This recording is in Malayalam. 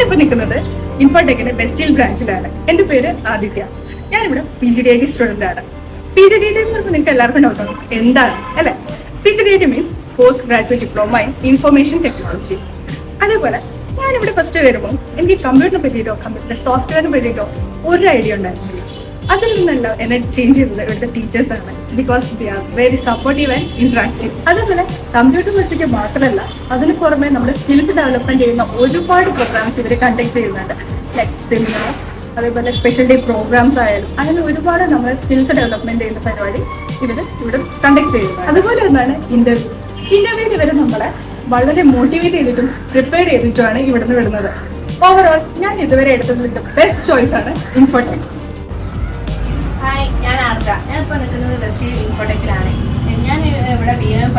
ഞാനിപ്പോൾ നിൽക്കുന്നത് ഇൻഫോടെക്കിന്റെ ബെസ്റ്റിൽ ബ്രാഞ്ചിലാണ്. എന്റെ പേര് ആദിത്യ. ഞാനിവിടെ PGDIT സ്റ്റുഡന്റ് ആണ്. PGDIT എന്ന് പറയുമ്പോൾ നിങ്ങൾക്ക് എല്ലാവർക്കും ഡൗട്ട് എന്താണ് അല്ലെ? PGDIT means post graduate diploma in information technology. അതേപോലെ ഞാനിവിടെ ഫസ്റ്റ് വരുമ്പോൾ എനിക്ക് കമ്പ്യൂട്ടറിനെ പറ്റിയിട്ടോ കമ്പ്യൂട്ടർ സോഫ്റ്റ്വെയറിനെ പറ്റിയിട്ടോ ഒരു ഐഡിയ ഉണ്ടായിരുന്നില്ല. അതിൽ നിന്നല്ല എന്നെ ചേഞ്ച് ചെയ്തത് ഇവിടുത്തെ ടീച്ചേഴ്സാണ്. Because they are very supportive and interactive. അതേപോലെ കമ്പ്യൂട്ടർ പറ്റിയിട്ട് മാത്രമല്ല, അതിന് പുറമെ നമ്മുടെ സ്കിൽസ് ഡെവലപ്മെന്റ് ചെയ്യുന്ന ഒരുപാട് പ്രോഗ്രാംസ് ഇവർ കണ്ടക്ട് ചെയ്യുന്നുണ്ട്. ലൈക് സെമിനാർസ്, അതേപോലെ സ്പെഷ്യൽ ഡേ പ്രോഗ്രാംസ് ആയാലും അങ്ങനെ ഒരുപാട് നമ്മുടെ സ്കിൽസ് ഡെവലപ്മെന്റ് ചെയ്യുന്ന പരിപാടി ഇവിടെ കണ്ടക്ട് ചെയ്യുന്നത്. അതുപോലെ ഒന്നാണ് ഇന്റർവ്യൂവിന് ഇവർ നമ്മളെ വളരെ മോട്ടിവേറ്റ് ചെയ്തിട്ടും പ്രിപ്പയർ ചെയ്തിട്ടുമാണ് ഇവിടുന്ന് വിടുന്നത്. ഓവറോൾ ഞാൻ ഇതുവരെ എടുത്തതിന്റെ ബെസ്റ്റ് ചോയ്സ് ആണ് ഇൻഫോടെക്. ഹായ്, ഞാൻ ആർദ്ര. ഞാൻ ഇപ്പോൾ നിൽക്കുന്നത് ബെസ്റ്റ് ഇൻഫോടെക്കിലാണ്. ഞാൻ ഇവിടെ BM